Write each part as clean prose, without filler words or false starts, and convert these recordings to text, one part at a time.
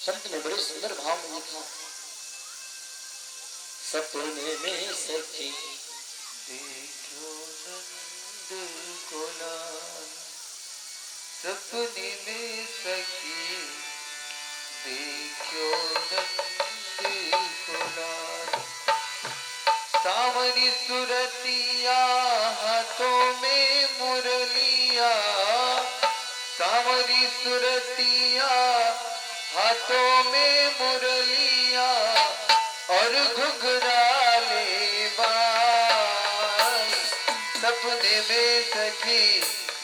संत ने बड़े सुंदर भाव में लिखा, सपने में सखी देखो नंद को लाल, सपने में सखी देखो नंद को लाल। सावरी सुरतिया हाथों में मुरलिया, सावरी सुरतिया हाथों में मुरलिया और घुघराले बाल। सपने में सखी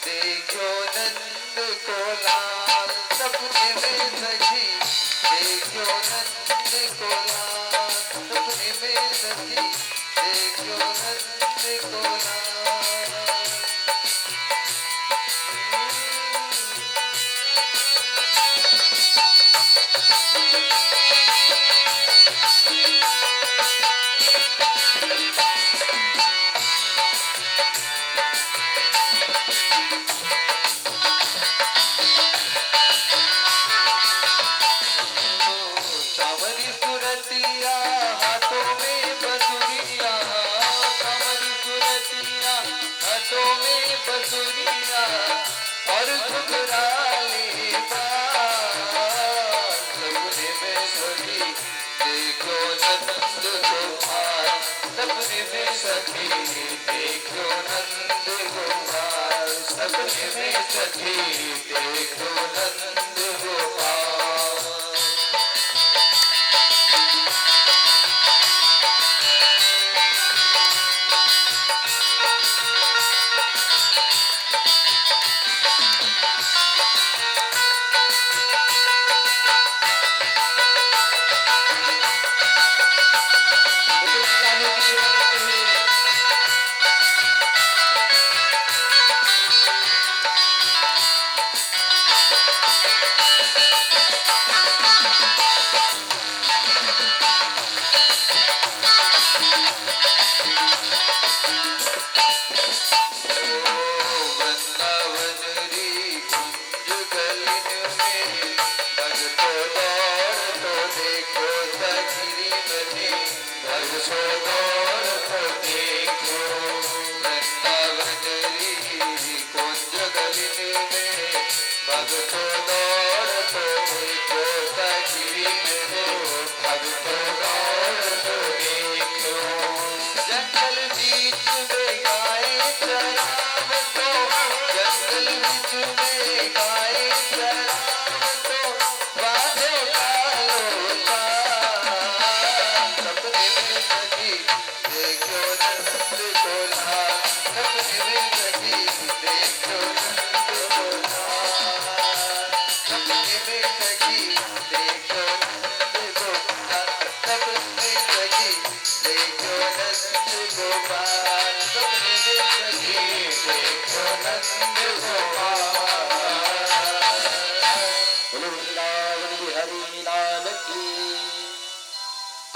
देखो नंद को लाल, सपने में सखी देखो नंद को लाल, सपने में सखी देखो नंद को लाल।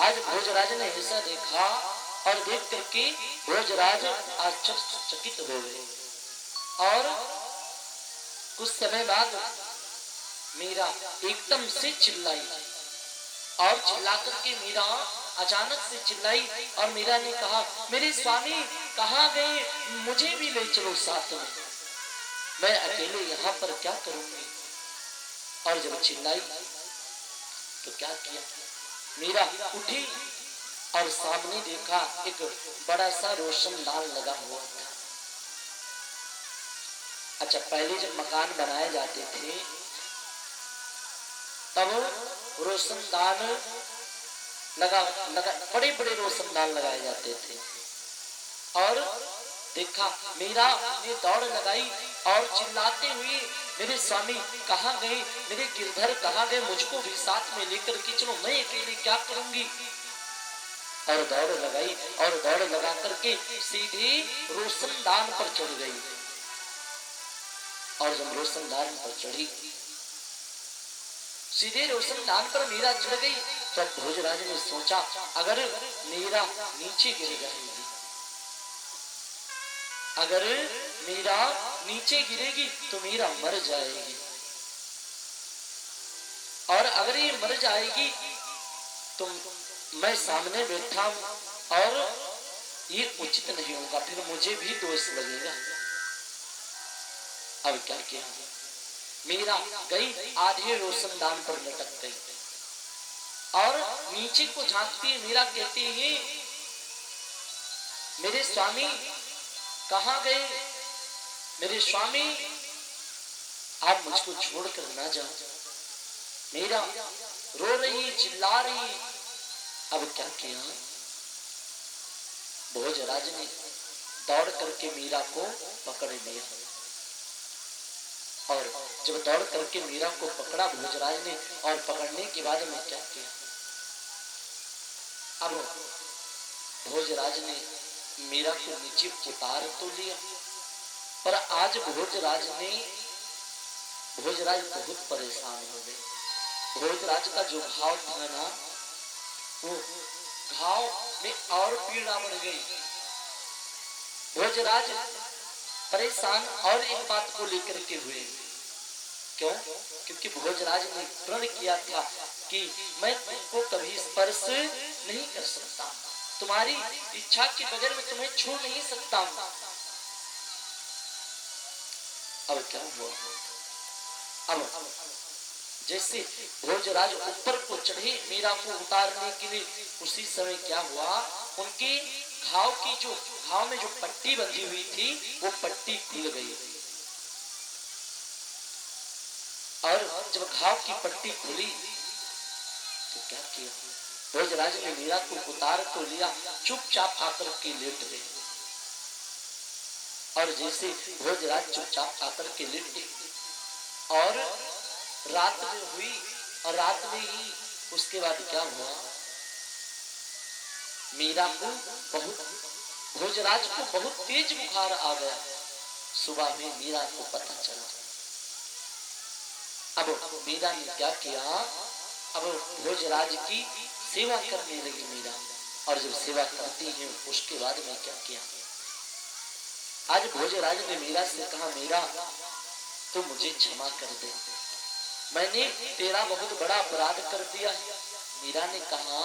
आज भोजराज ने ऐसा देखा और देख करके भोजराज आश्चर्यचकित हो गए। और कुछ समय बाद मीरा एकदम से चिल्लाई और चिल्ला करके मीरा अचानक से चिल्लाई और मीरा ने कहा, मेरे स्वामी कहाँ गए, मुझे भी ले चलो साथ में, मैं अकेले यहाँ पर क्या करूंगी। और जब चिल्लाई तो क्या किया, मीरा उठी और सामने देखा एक बड़ा सा रोशनदान लगा हुआ था। अच्छा, पहले जब मकान बनाए जाते थे तब रोशनदान लगा बड़े बड़े रोशनदान लगाए जाते थे। और देखा मीरा ने दौड़ लगाई और चिल्लाते हुए, मेरे स्वामी कहाँ गए, मेरे गिरधर कहाँ गए, मुझको भी साथ में लेकर के चलो, मैं अकेले क्या करूंगी। और दौड़ लगाई और दौड़ लगा करके सीधे रोशनदान पर चढ़ गई। और जब रोशनदान पर चढ़ी, सीधे रोशनदान पर मीरा चढ़ गई, तब भोजराज ने सोचा अगर मीरा नीचे गिर जाएगी, अगर मीरा नीचे गिरेगी तो मीरा मर जाएगी। और अगर ये मर जाएगी तो मैं सामने बैठा हूं और ये उचित नहीं होगा, फिर मुझे भी दोष लगेगा। अब क्या किया, मीरा गई आधे रोशनदान पर लटक गई और नीचे को झांकती मीरा कहती है, मेरे स्वामी कहां गए? मेरे स्वामी आप मुझको छोड़कर ना जाओ। मीरा रो रही, चिल्ला रही। अब क्या किया, भोजराज ने दौड़ करके मीरा को पकड़ लिया और जब दौड़ करके मीरा को पकड़ा भोजराज ने, और पकड़ने के बाद में क्या किया, अब भोजराज ने मीरा को नीचे उतार तो लिया, पर आज भोजराज बहुत परेशान हो गए। भोजराज का जो घाव था ना, वो घाव में और पीड़ा बढ़ गई। भोजराज परेशान और एक बात को लेकर के हुए। क्यों? क्योंकि भोजराज ने प्रण किया था कि मैं तुमको कभी स्पर्श नहीं कर सकता, तुम्हारी इच्छा के बगैर मैं तुम्हें छू नहीं सकता। अब क्या हुआ, अब जैसे भोजराज ऊपर को चढ़े मीरा को उतारने के लिए, उसी समय क्या हुआ, उनके घाव में जो पट्टी बंधी हुई थी वो पट्टी खुल गई। और जब घाव की पट्टी खुली तो क्या किया, भोजराज ने मीरा को उतार तो लिया, चुपचाप आकर के लेट गए। और जैसे भोजराज चुपचाप आकर के लेट गए और रात में हुई, और रात में ही उसके बाद क्या हुआ, मीरा को भोजराज को बहुत तेज बुखार आ गया। सुबह में मीरा को पता चला। अब मीरा ने क्या किया, अब भोजराज की सेवा करने लगी मीरा। और जब सेवा करती है उसके बाद में क्या किया, आज भोजराज ने मीरा से कहा, मीरा तो मुझे क्षमा कर दे, मैंने तेरा बहुत बड़ा अपराध कर दिया है। मीरा ने कहा,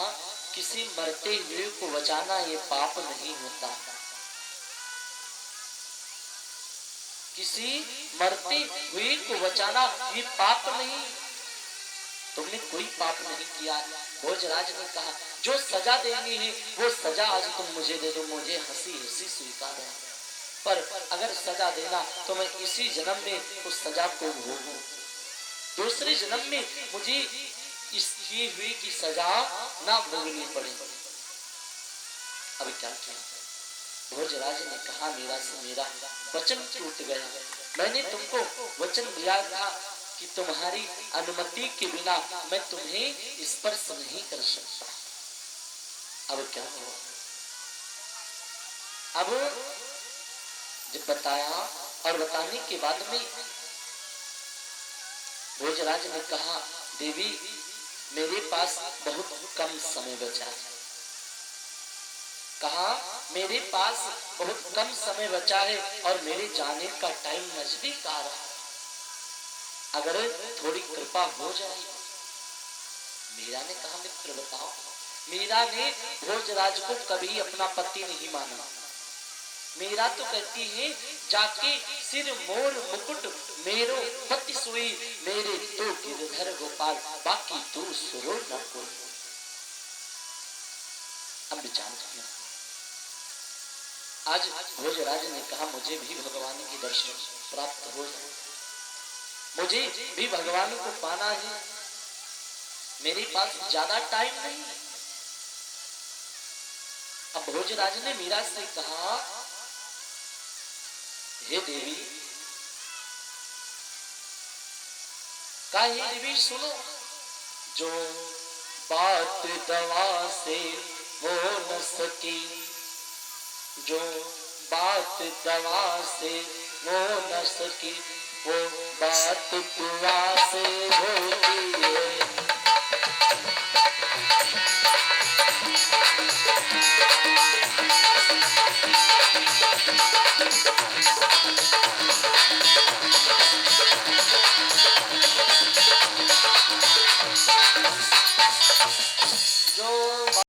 किसी मरते हुए को बचाना ये पाप नहीं होता, किसी मरते हुए को बचाना ये पाप नहीं, तुमने कोई पाप नहीं किया। भोजराज ने कहा, जो सजा देनी है वो सजा आज तुम मुझे दे दो, मुझे हंसी हंसी स्वीकार है, पर अगर सजा देना तो मैं इसी जन्म में उस सजा को भोगूं, दूसरे जन्म में मुझे इसकी हुई की सजा ना भोगनी पड़े। अब क्या किया, भोजराज ने कहा मीरा से, मेरा वचन टूट गया, मैंने तुमको वचन दिया था कि तुम्हारी अनुमति के बिना मैं तुम्हें स्पर्श नहीं कर सकता। अब क्या हुआ, अब जब बताया और बताने के बाद में भोजराज ने कहा, देवी मेरे पास बहुत कम समय बचा है। कहा, मेरे पास बहुत कम समय बचा है और मेरे जाने का टाइम नजदीक आ रहा है, अगर थोड़ी कृपा हो जाए। मीरा ने कहा, मित्र बताओ। मीरा ने भोजराज को कभी अपना पति नहीं माना। मीरा तो कहती है, जाके सिर मोर मुकुट मेरो पति सोई, मेरे तो गिरधर गोपाल बाकी तू सुरो न कोई। अब विचार किया, आज भोजराज ने कहा, मुझे भी भगवान की दर्शन प्राप्त हो जाए, मुझे भी भगवान को पाना है, मेरे पास ज्यादा टाइम नहीं। अब भोजराज ने मीरा से कहा, हे देवी, हे देवी सुनो, जो बात दवा से हो न सकी, जो बात दवा से हो न सकी, वो बात दुआ से होती है। जो